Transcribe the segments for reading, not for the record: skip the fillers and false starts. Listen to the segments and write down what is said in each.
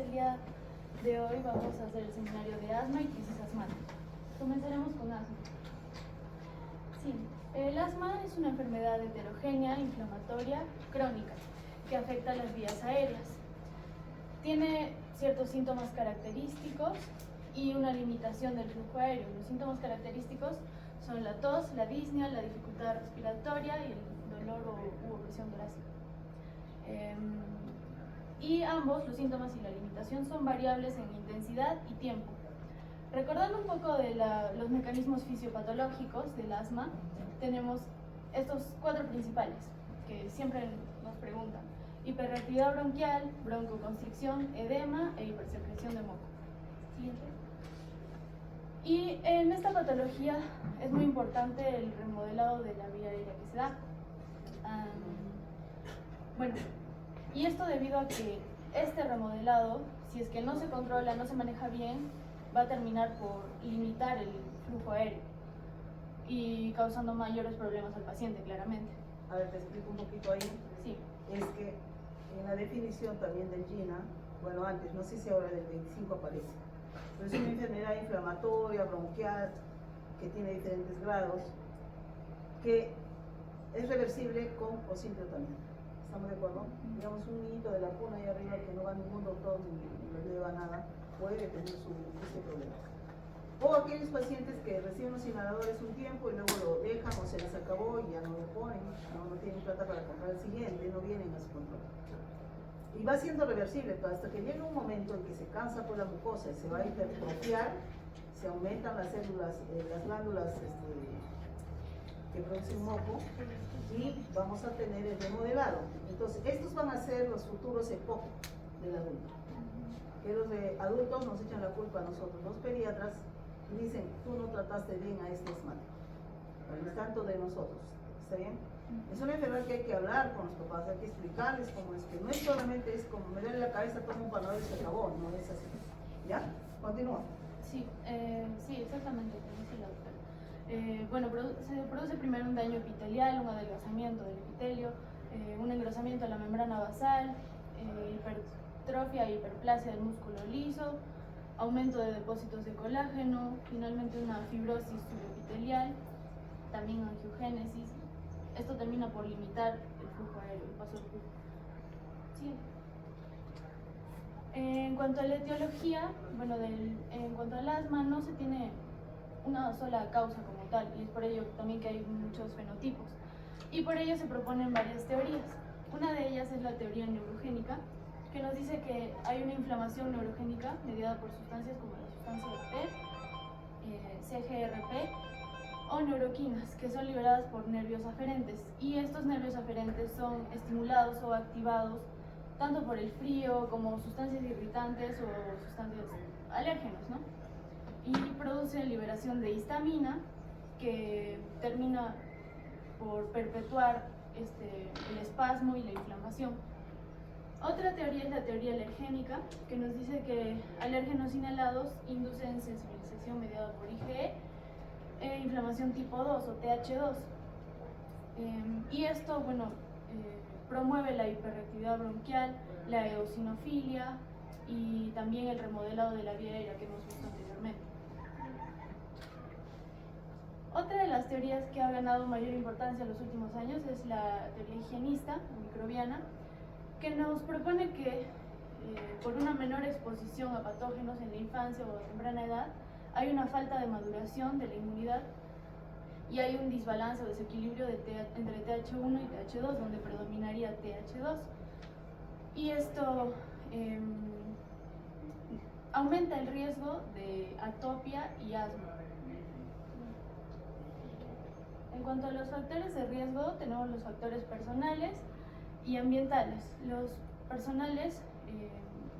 el día de hoy vamos a hacer el seminario de asma y crisis asmática. Comenzaremos con asma. Sí, el asma es una enfermedad heterogénea, inflamatoria, crónica, que afecta las vías aéreas. Tiene ciertos síntomas característicos y una limitación del flujo aéreo. Los síntomas característicos son la tos, la disnea, la dificultad respiratoria y el dolor u opresión torácica. Y ambos, los síntomas y la limitación, son variables en intensidad y tiempo. Recordando un poco de los mecanismos fisiopatológicos del asma, tenemos estos cuatro principales que siempre nos preguntan: hiperreactividad bronquial, broncoconstricción, edema e hipersecreción de moco. Siguiente. Y en esta patología es muy importante el remodelado de la vía aérea que se da. Bueno, y esto debido a que este remodelado, si es que no se controla, no se maneja bien, va a terminar por limitar el flujo aéreo y causando mayores problemas al paciente, claramente. A ver, te explico un poquito ahí. Sí. Es que en la definición también del GINA, bueno, antes, no sé si ahora del 25 aparece, pero es una enfermedad inflamatoria, bronquial, que tiene diferentes grados, que es reversible con o sin tratamiento. ¿Estamos de acuerdo? Digamos, un niñito de la cuna ahí arriba que no va a ningún doctor ni le lleva nada, puede tener este problema. O aquellos pacientes que reciben los inhaladores un tiempo y luego lo dejan o se les acabó y ya no lo ponen, no tienen plata para comprar el siguiente, no vienen a su control. Y va siendo reversible, pero hasta que llega un momento en que se cansa por la mucosa y se va a hipertrofiar, se aumentan las células, las glándulas que producen moco, y vamos a tener el remodelado. Entonces, estos van a ser los futuros EPOC del adulto. Que los de adultos nos echan la culpa a nosotros, los pediatras, y dicen: tú no trataste bien a este asmático. Pero es tanto de nosotros. ¿Está bien? Es una enfermedad que hay que hablar con los papás, hay que explicarles cómo es, que no es solamente es como me duele la cabeza, toma un panadol y se acabó, no es así. ¿Ya? Continúa. Sí, sí, exactamente, como dice la doctora. Bueno, se produce primero un daño epitelial, un adelgazamiento del epitelio, un engrosamiento de la membrana basal, hipertrofia e hiperplasia del músculo liso, aumento de depósitos de colágeno, finalmente una fibrosis subepitelial, también angiogénesis. Esto termina por limitar el flujo aéreo, el paso del flujo. Sí. En cuanto a la etiología, bueno, en cuanto al asma, no se tiene una sola causa como tal, y es por ello también que hay muchos fenotipos, y por ello se proponen varias teorías. Una de ellas es la teoría neurogénica, que nos dice que hay una inflamación neurogénica mediada por sustancias como la sustancia P, CGRP o neuroquinas, que son liberadas por nervios aferentes, y estos nervios aferentes son estimulados o activados tanto por el frío como sustancias irritantes o sustancias alérgenos, ¿no? Y produce liberación de histamina, que termina por perpetuar el espasmo y la inflamación. Otra teoría es la teoría alergénica, que nos dice que alérgenos inhalados inducen sensibilización mediada por IgE e inflamación tipo 2 o TH2. Y esto, bueno, promueve la hiperreactividad bronquial, la eosinofilia y también el remodelado de la vía aérea que hemos visto anteriormente. Otra de las teorías que ha ganado mayor importancia en los últimos años es la teoría higienista, microbiana, que nos propone que por una menor exposición a patógenos en la infancia o a temprana edad, hay una falta de maduración de la inmunidad y hay un desbalance o desequilibrio entre TH1 y TH2, donde predominaría TH2. Y esto aumenta el riesgo de atopia y asma. En cuanto a los factores de riesgo, tenemos los factores personales y ambientales. Los personales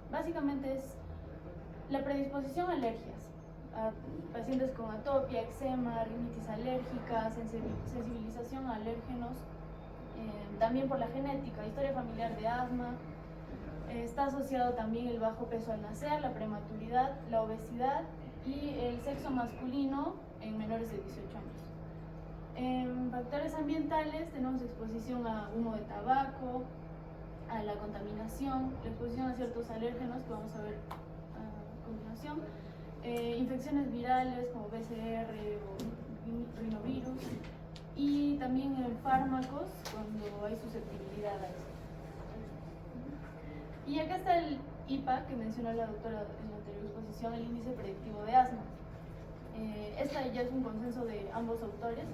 básicamente es la predisposición a alergias, a pacientes con atopia, eczema, rinitis alérgica, sensibilización a alérgenos, también por la genética, historia familiar de asma. Está asociado también el bajo peso al nacer, la prematuridad, la obesidad y el sexo masculino en menores de 18 años. En factores ambientales tenemos exposición a humo de tabaco, a la contaminación, la exposición a ciertos alérgenos que vamos a ver a continuación, infecciones virales como PCR o rinovirus, y también en fármacos cuando hay susceptibilidad a eso. Y acá está el IPA que mencionó la doctora en la anterior exposición, el índice predictivo de asma. Esta ya es un consenso de ambos autores.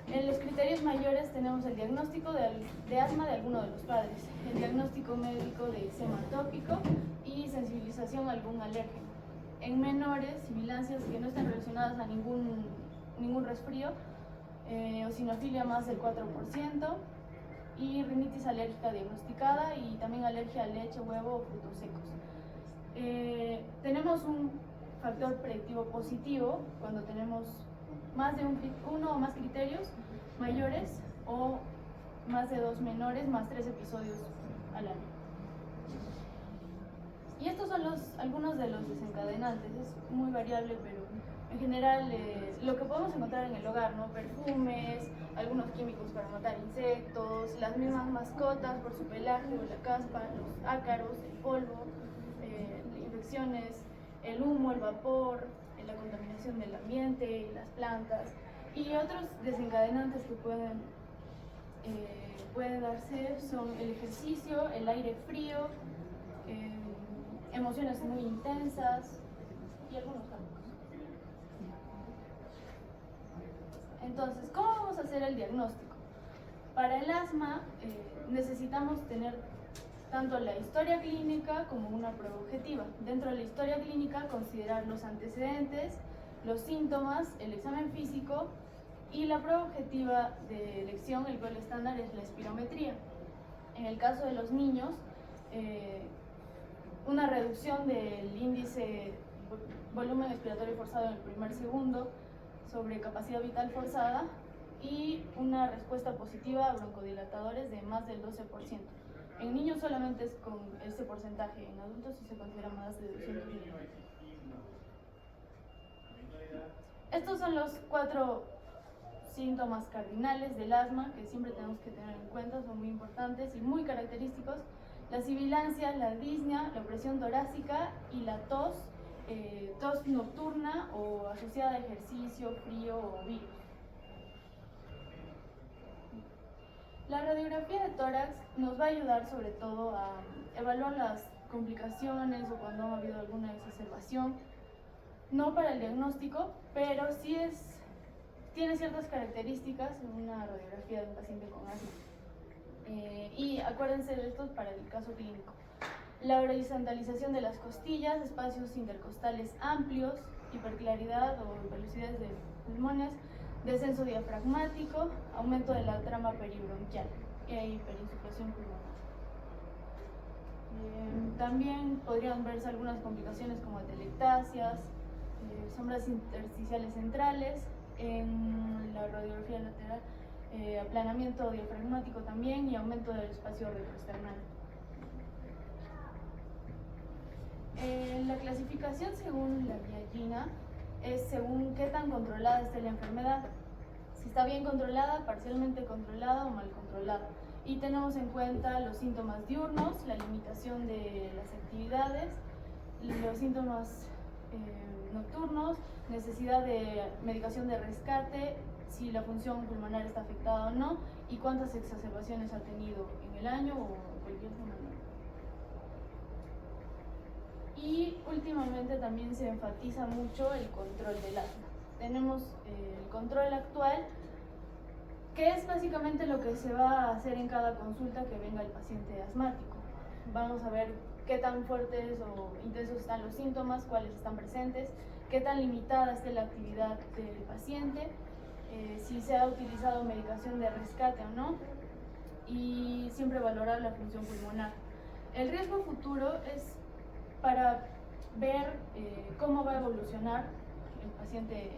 En los criterios mayores tenemos el diagnóstico de asma de alguno de los padres, el diagnóstico médico de eczema atópico y sensibilización a algún alérgeno. En menores, sibilancias que no estén relacionadas a ningún resfrío, eosinofilia más del 4%, y rinitis alérgica diagnosticada, y también alergia a leche, huevo o frutos secos. Tenemos un factor predictivo positivo cuando tenemos más de uno o más criterios mayores o más de 2 menores más 3 episodios al año. Y estos son algunos de los desencadenantes. Es muy variable, pero en general lo que podemos encontrar en el hogar, ¿no? Perfumes, algunos químicos para matar insectos, las mismas mascotas por su pelaje o la caspa, los ácaros, el polvo, infecciones, el humo, el vapor, la contaminación del ambiente, las plantas, y otros desencadenantes que pueden darse son el ejercicio, el aire frío, emociones muy intensas y algunos químicos. Entonces, ¿cómo vamos a hacer el diagnóstico? Para el asma necesitamos tener tanto la historia clínica como una prueba objetiva. Dentro de la historia clínica, considerar los antecedentes, los síntomas, el examen físico, y la prueba objetiva de elección, el gol estándar, es la espirometría. En el caso de los niños, una reducción del índice volumen expiratorio forzado en el primer segundo sobre capacidad vital forzada, y una respuesta positiva a broncodilatadores de más del 12%. En niños solamente es con ese porcentaje, en adultos sí se considera más de 200 mililitros. Estos son los 4 síntomas cardinales del asma que siempre tenemos que tener en cuenta, son muy importantes y muy característicos: la sibilancia, la disnea, la opresión torácica y la tos, tos nocturna o asociada a ejercicio, frío o virus. La radiografía de tórax nos va a ayudar sobre todo a evaluar las complicaciones o cuando ha habido alguna exacerbación, no para el diagnóstico, pero sí tiene ciertas características en una radiografía de un paciente con asma. Y acuérdense de estos para el caso clínico: la horizontalización de las costillas, espacios intercostales amplios, hiperclaridad o velocidades de pulmones, descenso diafragmático, aumento de la trama peribronquial e hiperinsuflación pulmonar. También podrían verse algunas complicaciones como atelectasias, sombras intersticiales centrales, en la radiografía lateral, aplanamiento diafragmático también, y aumento del espacio retroesternal. La clasificación según la guía GINA es según qué tan controlada esté la enfermedad, si está bien controlada, parcialmente controlada o mal controlada. Y tenemos en cuenta los síntomas diurnos, la limitación de las actividades, los síntomas nocturnos, necesidad de medicación de rescate, si la función pulmonar está afectada o no, y cuántas exacerbaciones ha tenido en el año o cualquier semana. Y últimamente también se enfatiza mucho el control del asma. Tenemos el control actual, que es básicamente lo que se va a hacer en cada consulta que venga el paciente asmático. Vamos a ver qué tan fuertes o intensos están los síntomas, cuáles están presentes, qué tan limitada esté la actividad del paciente, si se ha utilizado medicación de rescate o no, y siempre valorar la función pulmonar. El riesgo futuro es para ver cómo va a evolucionar el paciente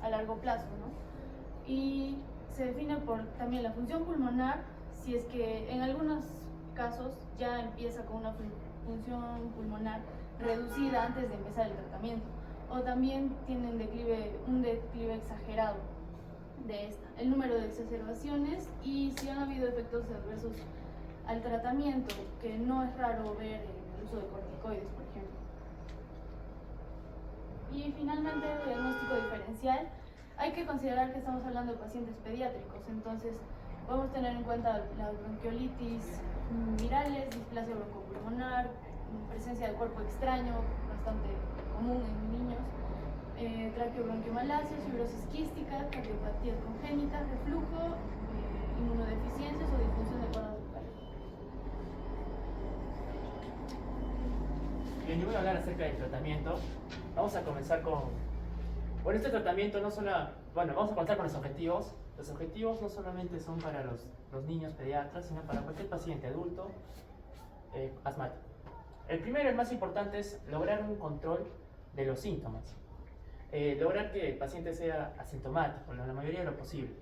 a largo plazo, ¿no? Y se define por también la función pulmonar, si es que en algunos casos ya empieza con una función pulmonar reducida antes de empezar el tratamiento, o también tienen un declive exagerado de esta, el número de exacerbaciones y si han habido efectos adversos al tratamiento, que no es raro ver el uso de corticoides, por ejemplo. Y finalmente, el diagnóstico diferencial. Hay que considerar que estamos hablando de pacientes pediátricos, entonces podemos tener en cuenta las bronquiolitis virales, displasia broncopulmonar, presencia de cuerpo extraño, bastante común en niños, traqueobronquiomalasias, fibrosis quística, cardiopatías congénitas, reflujo, inmunodeficiencias o disfunción de cuerdas vocales. Bien, yo voy a hablar acerca del tratamiento. Vamos a comenzar con este tratamiento vamos a comenzar con los objetivos. Los objetivos no solamente son para los niños pediatras, sino para cualquier paciente adulto asmático. El primero, el más importante, es lograr un control de los síntomas. Lograr que el paciente sea asintomático, en la mayoría de lo posible.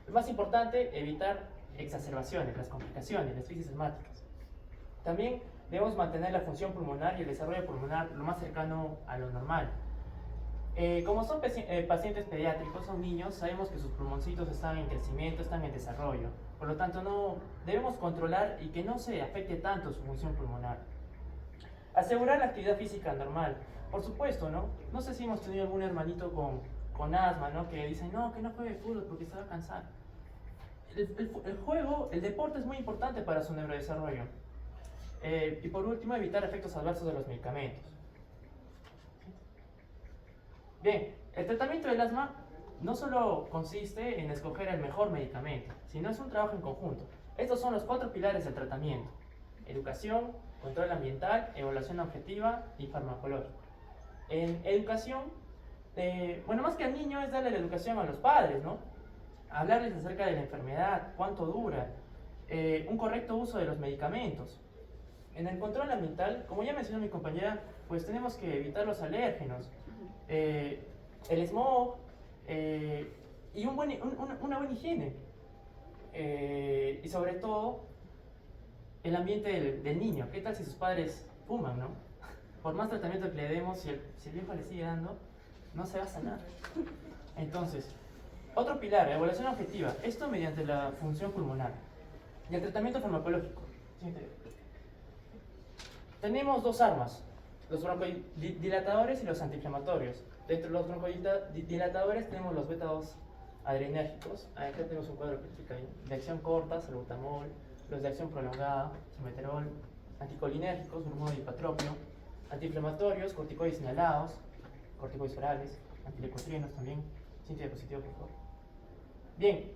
Lo más importante, evitar exacerbaciones, las complicaciones, las crisis asmáticas. También debemos mantener la función pulmonar y el desarrollo pulmonar lo más cercano a lo normal. Como son pacientes pediátricos, son niños, sabemos que sus pulmoncitos están en crecimiento, están en desarrollo. Por lo tanto, debemos controlar y que no se afecte tanto su función pulmonar. Asegurar la actividad física normal. Por supuesto, ¿no? No sé si hemos tenido algún hermanito con asma, ¿no? Que dice, no, que no juegue fútbol porque se va a cansar. El deporte es muy importante para su neurodesarrollo. Y por último, evitar efectos adversos de los medicamentos. Bien, el tratamiento del asma no solo consiste en escoger el mejor medicamento, sino es un trabajo en conjunto. Estos son los 4 pilares del tratamiento: educación, control ambiental, evaluación objetiva y farmacológico. En educación, más que al niño es darle la educación a los padres, ¿no? Hablarles acerca de la enfermedad, cuánto dura, un correcto uso de los medicamentos. En el control ambiental, como ya mencionó mi compañera, pues tenemos que evitar los alérgenos, el smog y una buena higiene. Y sobre todo, el ambiente del niño. ¿Qué tal si sus padres fuman, no? Por más tratamiento que le demos, si el viejo le sigue dando, no se va a sanar. Entonces, otro pilar, evaluación objetiva. Esto mediante la función pulmonar. Y el tratamiento farmacológico. Tenemos 2 armas: los broncodilatadores y los antiinflamatorios. Dentro de los broncodilatadores tenemos los beta-2 adrenérgicos. Acá tenemos un cuadro que explica ahí. De acción corta, salbutamol. Los de acción prolongada, someterol. Anticolinérgicos, bromuro y hipatropio. Antiinflamatorios, corticoides inhalados, corticoides orales, antileucotrienos también. Siguiente diapositiva, por favor. Bien,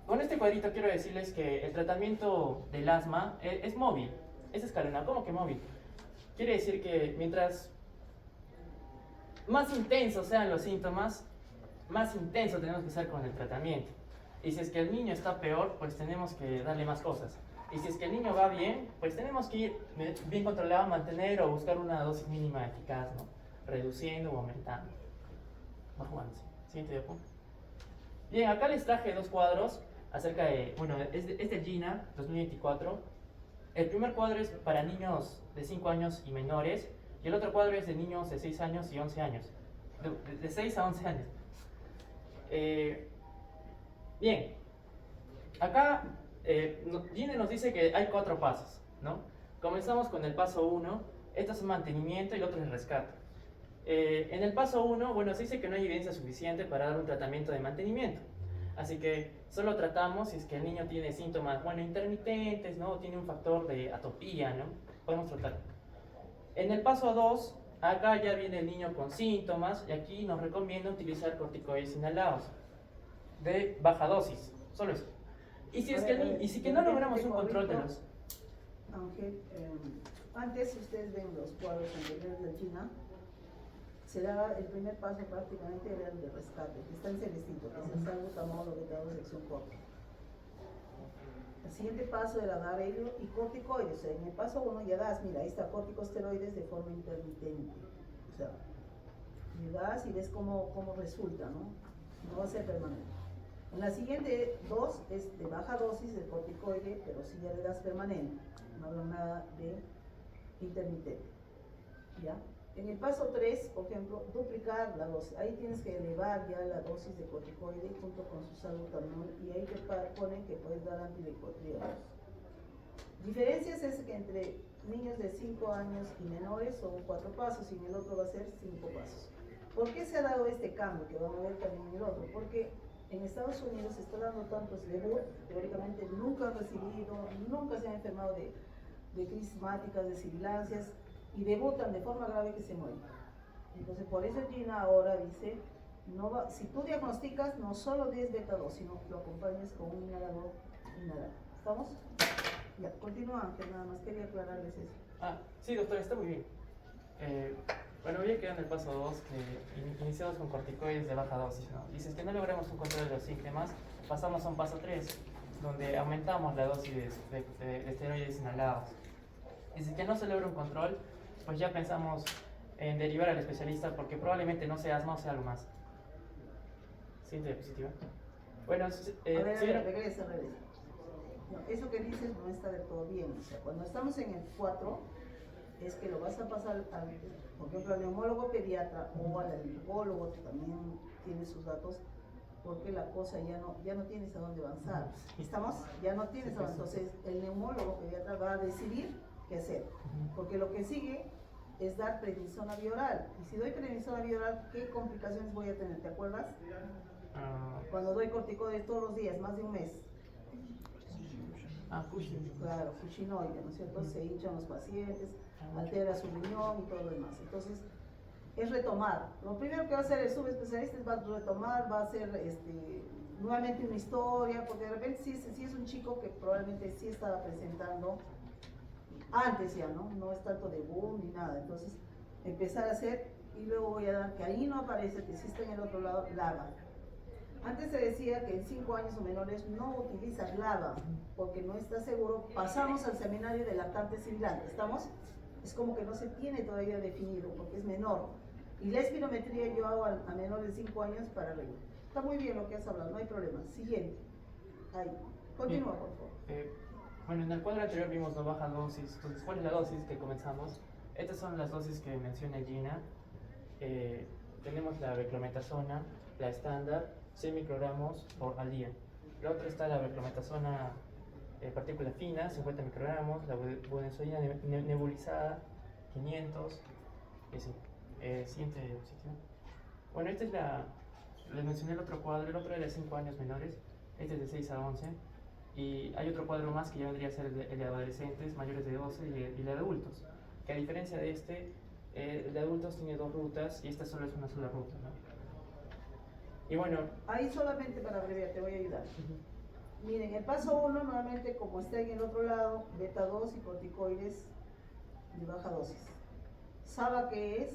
con este cuadrito quiero decirles que el tratamiento del asma es móvil, es escalonado. ¿Cómo que móvil? Quiere decir que mientras más intensos sean los síntomas, más intenso tenemos que ser con el tratamiento. Y si es que el niño está peor, pues tenemos que darle más cosas. Y si es que el niño va bien, pues tenemos que ir bien controlado, mantener o buscar una dosis mínima eficaz, ¿no? Reduciendo o aumentando. Va jugando, sí. Siguiente diapositiva. Bien, acá les traje 2 cuadros acerca de, es del GINA 2024. El primer cuadro es para niños de 5 años y menores, y el otro cuadro es de niños de 6 años y 11 años. De 6 a 11 años. Bien, acá GINA nos dice que hay 4 pasos, ¿no? Comenzamos con el paso 1, esto es mantenimiento y el otro es rescate. En el paso 1, se dice que no hay evidencia suficiente para dar un tratamiento de mantenimiento. Así que solo tratamos si es que el niño tiene síntomas, intermitentes, ¿no? Tiene un factor de atopía, ¿no? Podemos tratar. En el paso 2, acá ya viene el niño con síntomas y aquí nos recomienda utilizar corticoides inhalados de baja dosis, solo eso. Y si es que no logramos un control de los... Ángel, antes ustedes ven los cuadros anteriores de China, el primer paso prácticamente era el de rescate, que está en celestito, que es el salbutamol o beta-2 de acción corta. El siguiente paso era dar helio y corticoides. O sea, en el paso 1 ya das, mira, ahí está, corticosteroides de forma intermitente. O sea, y das y ves cómo resulta, ¿no? No va a ser permanente. En la siguiente 2 es de baja dosis de corticoide, pero sí ya le das permanente. No hablo nada de intermitente. ¿Ya? En el paso 3, por ejemplo, duplicar la dosis. Ahí tienes que elevar ya la dosis de corticoide junto con su salbutamol y ahí te ponen que puedes dar antidecotriados. Diferencias es que entre niños de 5 años y menores son 4 pasos y en el otro va a ser 5 pasos. ¿Por qué se ha dado este cambio que van a ver también en el otro? Porque en Estados Unidos se está dando tantos debut, teóricamente nunca han recibido, nunca se han enfermado de crisis máticas, de sibilancias, y debutan de forma grave que se mueren. Entonces, por eso Gina ahora dice, no va, si tú diagnosticas, no solo 10 beta-2, sino que lo acompañes con un inhalador inhalado. ¿Estamos? Ya, continúa Ángel, nada más quería aclararles eso. Sí, doctora, está muy bien. Bueno, voy a quedar en el paso 2, que iniciamos con corticoides de baja dosis, ¿no? Dices que no logramos un control de los síntomas, pasamos a un paso 3, donde aumentamos la dosis de esteroides inhalados. Dices que no se logra un control, pues ya pensamos en derivar al especialista porque probablemente no sea asma o sea algo más. ¿Siguiente diapositiva? Bueno, a ver, regresa. No, eso que dices no está del todo bien. O sea, cuando estamos en el 4, es que lo vas a pasar al, por ejemplo, al neumólogo pediatra o al alergólogo, que también tiene sus datos, porque la cosa ya no tienes a dónde avanzar. ¿Estamos? Ya no tienes a dónde. Entonces, el neumólogo pediatra va a decidir qué hacer. Porque lo que sigue es dar prednisona bioral. Y si doy prednisona bioral, ¿qué complicaciones voy a tener? ¿Te acuerdas? Cuando doy corticoides todos los días, más de un mes. Cushing. Claro, cushinoide, ¿no es cierto? Se hinchan los pacientes, altera su riñón y todo lo demás. Entonces, es retomar. Lo primero que va a hacer el subespecialista es va a retomar, va a hacer nuevamente una historia, porque de repente sí es un chico que probablemente sí estaba presentando antes ya, ¿no? No es tanto de boom ni nada. Entonces, empezar a hacer y luego voy a dar que ahí no aparece, que sí está en el otro lado, lava. Antes se decía que en 5 años o menores no utilizas lava porque no estás seguro. Pasamos al seminario de lactante sibilante, ¿estamos? Es como que no se tiene todavía definido porque es menor. Y la espirometría yo hago a menores de 5 años para arriba. Está muy bien lo que has hablado, no hay problema. Siguiente. Ahí. Continúa, por favor. Bueno, en el cuadro anterior vimos no baja dosis. Entonces, ¿cuál es la dosis que comenzamos? Estas son las dosis que menciona Gina. Tenemos la beclometasona, la estándar, 100 microgramos al día. La otra está la beclometasona partícula fina, 50 microgramos, la budesonida nebulizada, 500, y así. Siguiente diapositiva. Bueno, esta es les mencioné el otro cuadro, el otro era de 5 años menores, este es de 6 a 11, y hay otro cuadro más que ya vendría a ser el de adolescentes mayores de 12 y el de adultos, que a diferencia de este, el de adultos tiene 2 rutas y esta solo es una sola ruta, ¿no? Y bueno, ahí solamente para abreviar, te voy a ayudar. Miren, el paso 1 nuevamente, como está en el otro lado, beta-2 y corticoides de baja dosis. ¿Saba qué es?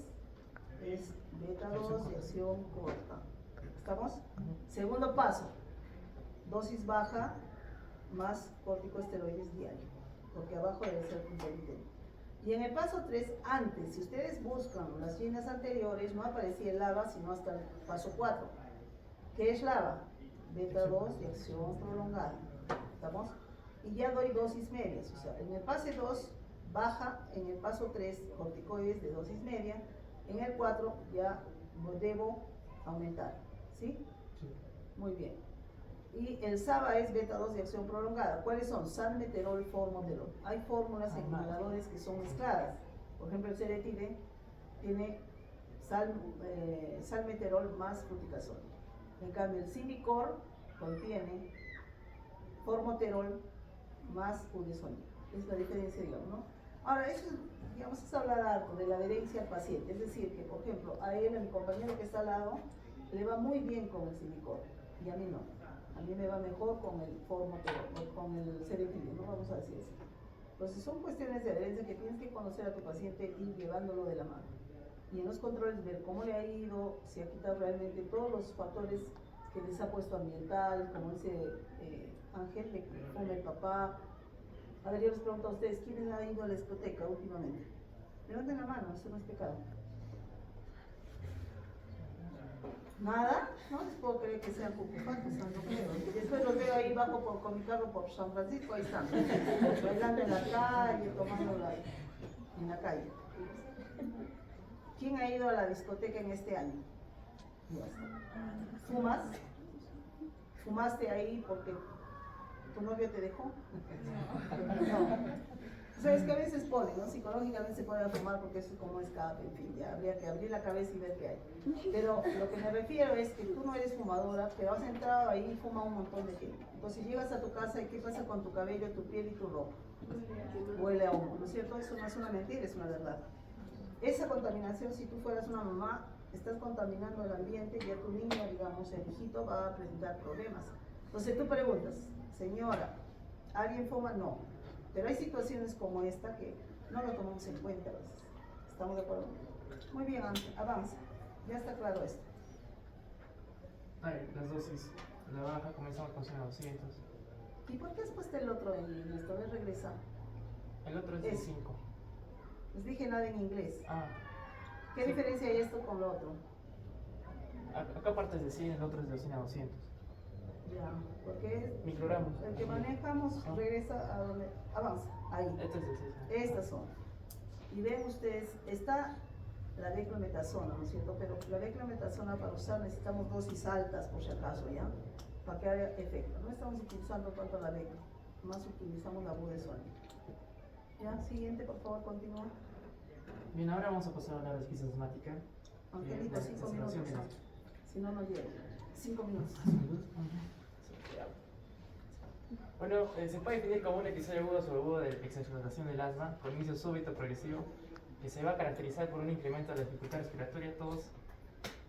Es beta-2 de acción corta. ¿Estamos? Segundo paso, dosis baja más corticosteroides diario, porque abajo debe ser intermitente. Y en el paso 3, antes, si ustedes buscan las líneas anteriores, no aparecía el LAVA, sino hasta el paso 4. ¿Qué es LAVA? Beta-2 de acción prolongada. ¿Estamos? Y ya doy dosis medias. O sea, en el pase 2 baja, en el paso 3 corticoides de dosis media, en el 4 ya debo aumentar. ¿Sí? Sí. Muy bien. Y el SABA es beta-2 de acción prolongada. ¿Cuáles son? Salmeterol, formoterol. Hay fórmulas en inhaladores que son mezcladas. Por ejemplo, el Seretide tiene salmeterol más fluticasol. En cambio, el Cimicor contiene formoterol más budesonida. Es la diferencia, digamos, ¿no? Ahora, eso, digamos, es hablar algo de la adherencia al paciente. Es decir, que, por ejemplo, a él, a mi compañero que está al lado, le va muy bien con el Cimicor y a mí no. A mí me va mejor con el formoterol o con el Seretide, no vamos a decir eso. Entonces, son cuestiones de adherencia que tienes que conocer a tu paciente y llevándolo de la mano. Y en los controles ver cómo le ha ido, si ha quitado realmente todos los factores que les ha puesto ambiental, como dice Ángel, de que come el papá. A ver, yo les pregunto a ustedes, ¿quién ha ido a la discoteca últimamente? Levanten la mano, eso no es pecado. ¿Nada? No les puedo creer que sean cucufatos, no creo. Después los veo ahí bajo con mi carro por San Francisco, ahí están, bailando en la calle, tomándola en la calle. ¿Quién ha ido a la discoteca en este año? Ya está. ¿Fumas? ¿Fumaste ahí porque tu novio te dejó? No. Sabes que a veces ponen, ¿no? Psicológicamente se puede fumar porque eso es como escape, en fin, ya habría que abrir la cabeza y ver qué hay. Pero lo que me refiero es que tú no eres fumadora, pero has entrado ahí y fuma un montón de gente. Entonces llegas a tu casa y ¿qué pasa con tu cabello, tu piel y tu ropa? Huele a humo, ¿no es cierto? Eso no es una mentira, es una verdad. Esa contaminación, si tú fueras una mamá, estás contaminando el ambiente y a tu niño, digamos, el hijito va a presentar problemas. Entonces tú preguntas, señora, ¿alguien fuma? No. Pero hay situaciones como esta que no lo tomamos en cuenta a veces. ¿Estamos de acuerdo? Muy bien, avanza. Ya está claro esto. Las dosis, la baja, comenzamos con 200. ¿Y por qué has puesto el otro en esto? A ver, regresa. El otro es de 5. Les dije nada en inglés. Ah, ¿Qué sí. diferencia hay esto con lo otro? Acá parte es de 100, el otro es de 100 a 200. Ya, porque Microgramos. el que manejamos regresa a donde avanza. Ahí. Este es de 6. Estas son. Y ven ustedes, está la declometasona, ¿no es cierto? Pero la declometasona para usar necesitamos dosis altas, por si acaso, ¿ya? Para que haya efecto. No estamos utilizando tanto la declo, más utilizamos la budesona. Ya, siguiente, por favor, continúa. Bien, ahora vamos a pasar a la respuesta asmática. Angelito, 5 minutos. Si no, no llego. 5 minutos. Bueno, se puede definir como un episodio agudo subagudo de exacerbación del asma con inicio súbito progresivo que se va a caracterizar por un incremento de la dificultad respiratoria, tos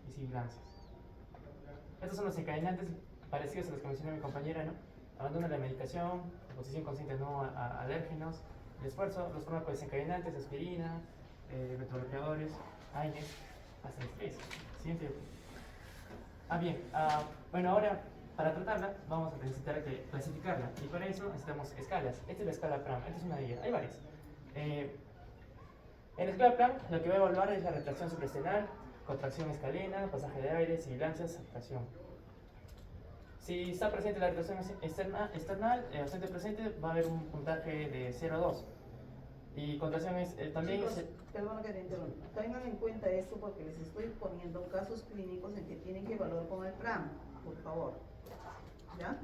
y sibilancias. Estos son los desencadenantes parecidos a los que mencionó mi compañera, ¿no? Abandono de la medicación, exposición consciente no a alérgenos, el esfuerzo, los fármacos desencadenantes, aspirina, beta-bloqueadores, AINES, hasta el estrés. Siguiente. Bien, bueno, ahora para tratarla vamos a necesitar clasificarla y para eso necesitamos escalas. Esta es la escala PRAM, esta es una de ellas, hay varias. En la escala PRAM lo que va a evaluar es la retracción supraesternal, contracción escalena, pasaje de aire, sibilancias, saturación. Si está presente la retracción external, ausente presente, va a haber un puntaje de 0 a 2. Y contracción también... Chicos, perdona que te interrumpa. Tengan en cuenta esto porque les estoy poniendo casos clínicos en que tienen que evaluar con el PRAM, por favor. ¿Ya?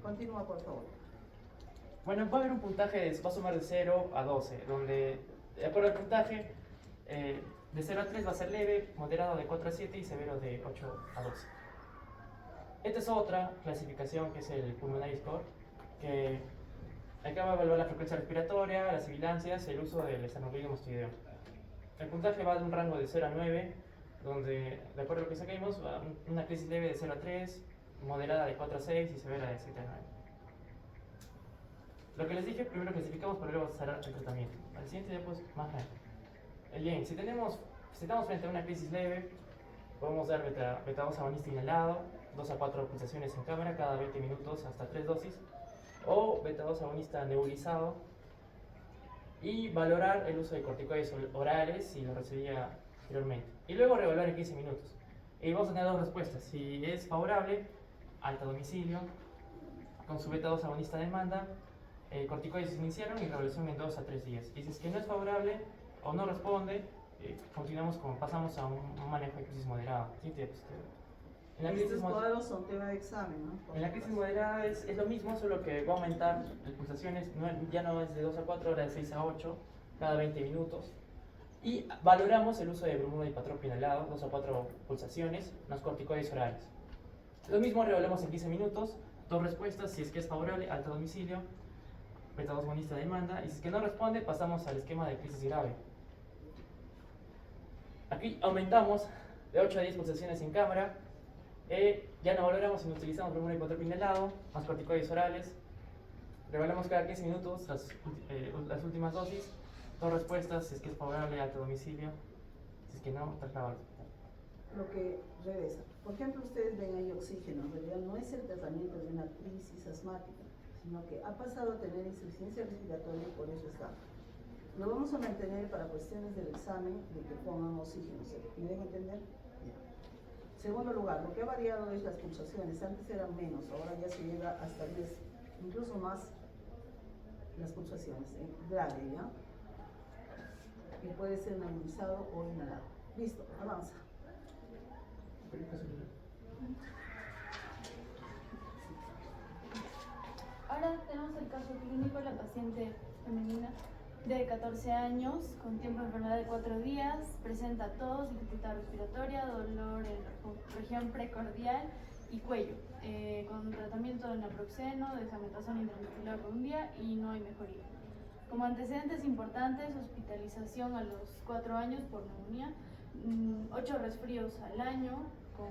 Continúa, por favor. Bueno, va a haber un puntaje, va a sumar de 0 a 12, donde, de acuerdo al puntaje, de 0 a 3 va a ser leve, moderado de 4 a 7 y severo de 8 a 12. Esta es otra clasificación que es el Pulmonary Score, que acá va a evaluar la frecuencia respiratoria, las sibilancias, el uso del esternocleido mastoideo. El puntaje va de un rango de 0 a 9, donde, de acuerdo a lo que saquemos, va una crisis leve de 0 a 3, moderada de 4 a 6 y severa de 7 a 9. Lo que les dije, primero clasificamos para luego cerrar el tratamiento. Al siguiente ya pues más grande. Bien, si estamos frente a una crisis leve, podemos dar beta-2 agonista inhalado, 2 a 4 pulsaciones en cámara cada 20 minutos hasta 3 dosis, o beta-2 agonista nebulizado, y valorar el uso de corticoides orales si lo recibía anteriormente. Y luego reevaluar en 15 minutos. Y vamos a tener dos respuestas. Si es favorable, alta a domicilio, con su beta-2 agonista de demanda, corticoides se iniciaron y reevaluación en 2 a 3 días. Y si es que no es favorable o no responde, pasamos a un manejo de crisis moderada. En la crisis Estos cuadros son tema de examen, ¿no? En la crisis moderada es lo mismo, solo que va a aumentar las pulsaciones, ya no es de 2 a 4, ahora de 6 a 8, cada 20 minutos. Y valoramos el uso de bromuro y patropio inhalado, 2 a 4 pulsaciones, más corticoides orales. Lo mismo reevaluamos en 15 minutos, dos respuestas, si es que es favorable, alta domicilio, beta-2 agonista de demanda, y si es que no responde, pasamos al esquema de crisis grave. Aquí aumentamos de 8 a 10 pulsaciones en cámara. Ya no valoramos si no utilizamos bromuro y patropio inhalado, más corticoides orales. Revalamos cada 15 minutos las últimas dosis. Dos respuestas, si es que es favorable, alto domicilio. Si es que no, trasladado al hospital. Lo que regresa. Por ejemplo, ustedes ven ahí oxígeno. En realidad no es el tratamiento de una crisis asmática, sino que ha pasado a tener insuficiencia respiratoria y por eso está. Lo vamos a mantener para cuestiones del examen de que pongan oxígeno. ¿Me dejo entender? Segundo lugar, lo que ha variado es las pulsaciones. Antes eran menos, ahora ya se llega hasta 10, incluso más las pulsaciones, grave, ¿ya? Y puede ser nebulizado o inhalado. Listo, avanza. Ahora tenemos el caso clínico de la paciente femenina de 14 años con tiempo de enfermedad de 4 días, presenta tos, dificultad respiratoria, dolor en la región precordial y cuello, con tratamiento de naproxeno, dexametasona intramuscular por un día y no hay mejoría. Como antecedentes importantes, hospitalización a los 4 años por neumonía, 8 resfríos al año con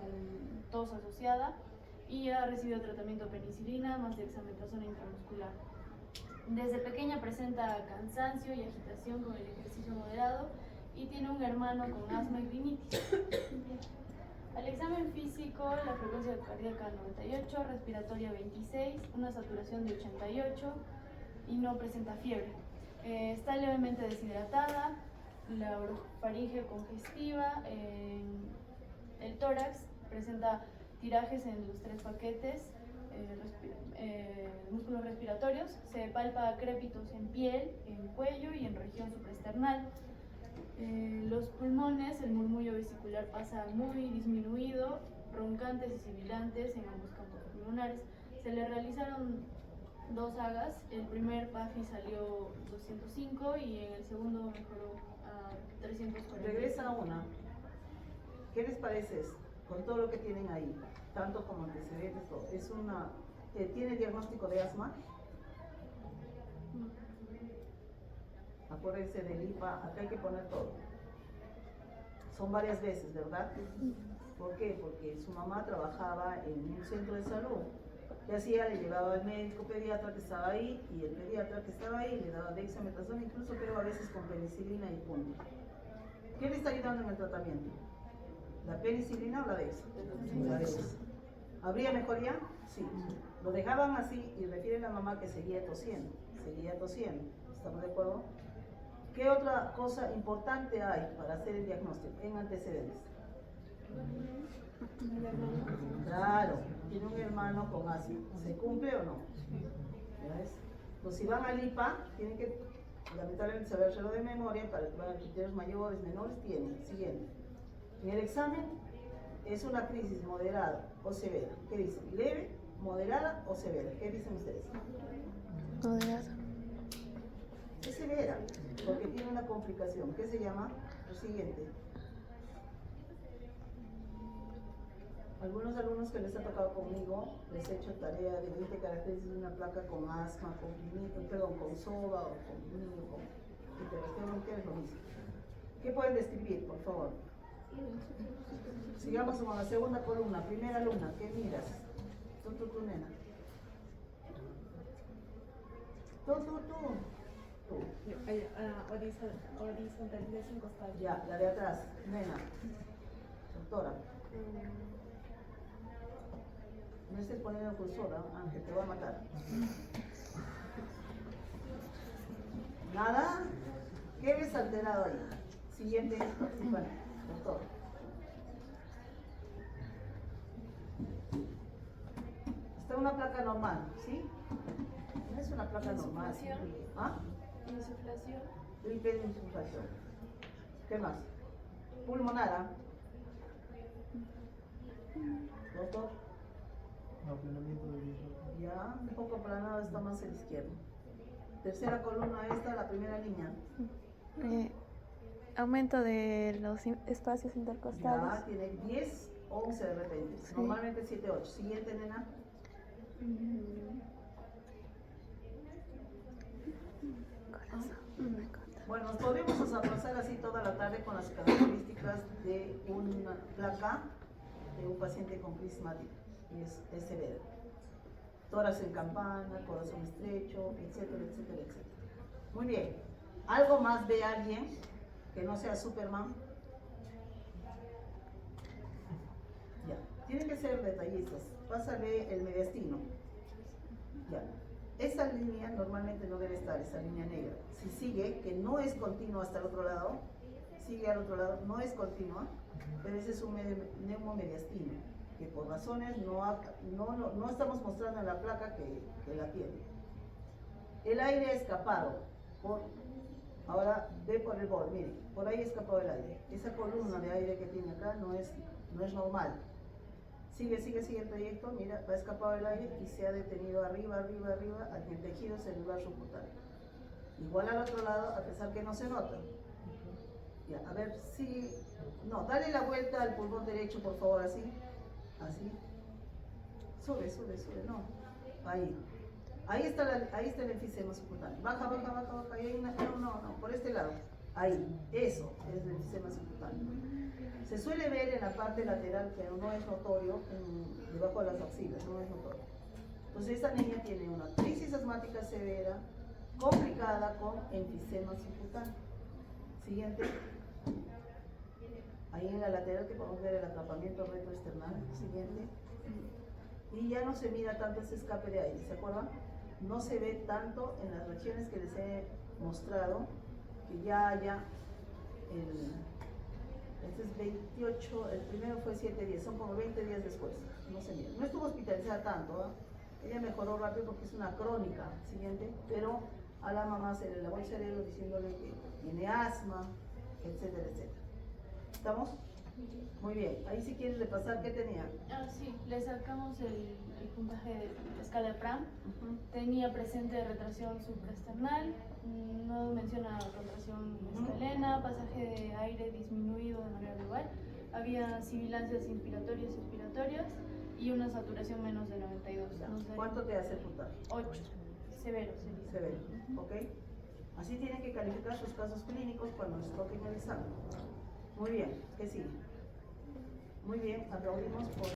tos asociada y ha recibido tratamiento penicilina más dexametasona intramuscular. Desde pequeña presenta cansancio y agitación con el ejercicio moderado y tiene un hermano con asma y rinitis. Al examen físico, la frecuencia cardíaca 98, respiratoria 26, una saturación de 88 y no presenta fiebre. Está levemente deshidratada, la orofaringe congestiva, el tórax presenta tirajes en los 3 paquetes, músculos respiratorios, se palpa crépitos en piel, en cuello y en región supraesternal. Los pulmones, el murmullo vesicular pasa muy disminuido, roncantes y sibilantes en ambos campos pulmonares. Se le realizaron 2 agas, el primer PAFI salió 205 y en el segundo mejoró a 340. Regresa a una. ¿Qué les parece eso? Con todo lo que tienen ahí, tanto como antecedentes, todo. Es una, ¿tiene diagnóstico de asma? Acuérdense del IPA, acá hay que poner todo. Son varias veces, ¿verdad? ¿Por qué? Porque su mamá trabajaba en un centro de salud. ¿Qué hacía? Le llevaba al médico pediatra que estaba ahí y el pediatra que estaba ahí le daba dexametasona, incluso pero a veces con penicilina y punto. ¿Qué le está ayudando en el tratamiento? ¿La penicilina o la dex? La dex. ¿Habría mejoría? Sí. Lo dejaban así y refiere a la mamá que seguía tosiendo. Seguía tosiendo. ¿Estamos de acuerdo? ¿Qué otra cosa importante hay para hacer el diagnóstico en antecedentes? Claro, tiene un hermano con asma. ¿Se cumple o no? ¿Ya ves? Entonces, si van al IPA, tienen que lamentablemente sabérselo de memoria para criterios mayores, menores, tienen. Siguiente. En el examen es una crisis moderada o severa. ¿Qué dicen? ¿Leve, moderada o severa? ¿Qué dicen ustedes? Moderada. Es severa, porque tiene una complicación. ¿Qué se llama? Lo siguiente. Algunos alumnos que les ha tocado conmigo, les he hecho tarea de 20 caracteres de una placa con asma, con SOBA o con interacción, es lo mismo. ¿Qué pueden describir, por favor? Sigamos con la segunda columna. Primera alumna, ¿qué miras? Tú, nena. Tú. Horizontalización costal. Ya, la de atrás, nena. Doctora. No estés poniendo el cursor, Ángel, te va a matar. ¿Nada? ¿Qué ves alterado ahí? Siguiente, bueno, doctor. Está una placa normal, ¿sí? No es una placa normal. ¿Ah? Insuflación. Hiperinsuflación. ¿Qué más? Pulmonar. Doctor. Aplanamiento del visor. Ya, un poco aplanado, está más a la izquierda. Tercera columna, esta, la primera línea. Aumento de los espacios intercostales. Ya, tiene 10, 11 de repente. Sí. Normalmente 7, 8. Siguiente, nena. Corazón. Bueno, nos podemos pasar así toda la tarde con las características de una placa de un paciente con prismática. Y es severa. Tórax en campana, corazón estrecho, etcétera, etcétera, etcétera. Muy bien. ¿Algo más ve alguien que no sea Superman? Ya. Tienen que ser detallistas. Pásale el mediastino. Ya. Esa línea normalmente no debe estar, esa línea negra. Si sigue, que no es continua hasta el otro lado, sigue al otro lado, no es continua, pero ese es un neumomediastino, que por razones no estamos mostrando en la placa que la tiene. El aire escapado por Ahora ve por el borde, miren, por ahí escapó el aire. Esa columna de aire que tiene acá no es normal. Sigue el trayecto, mira, va escapado el aire y se ha detenido arriba, en el tejido celular subcutáneo. Igual al otro lado, a pesar que no se nota. Ya, a ver si... No, dale la vuelta al pulmón derecho, por favor, así. Así. Sube, no. Ahí. Ahí está el enfisema subcutáneo. Baja. Ahí hay una, no, por este lado. Ahí. Eso es el enfisema subcutáneo. Se suele ver en la parte lateral, pero no es notorio, debajo de las axilas, no es notorio. Entonces esta niña tiene una crisis asmática severa, complicada con enfisema subcutáneo. Siguiente. Ahí en la lateral que podemos ver el atrapamiento retroesternal. Siguiente. Y ya no se mira tanto ese escape de aire, ¿se acuerdan? No se ve tanto en las regiones que les he mostrado, que ya haya este es 28, el primero fue 7 días, son como 20 días después, no se mira. No estuvo hospitalizada tanto, ¿eh? Ella mejoró rápido porque es una crónica, siguiente, pero a la mamá se le lavó el cerebro diciéndole que tiene asma, etcétera. ¿Estamos? Muy bien, ahí si quieres repasar, ¿qué tenía? Sí, le sacamos el puntaje de la escala de Pram. Tenía presente retracción supraesternal, no menciona contracción escalena, pasaje de aire disminuido de manera global, había sibilancias inspiratorias y expiratorias y una saturación menos de 92. ¿Cuánto te hace el puntaje? 8, severo sería. Severo, ¿ok? Así tienen que calificar sus casos clínicos cuando les toquen el examen. Muy bien, ¿qué sigue? Muy bien, aplaudimos por...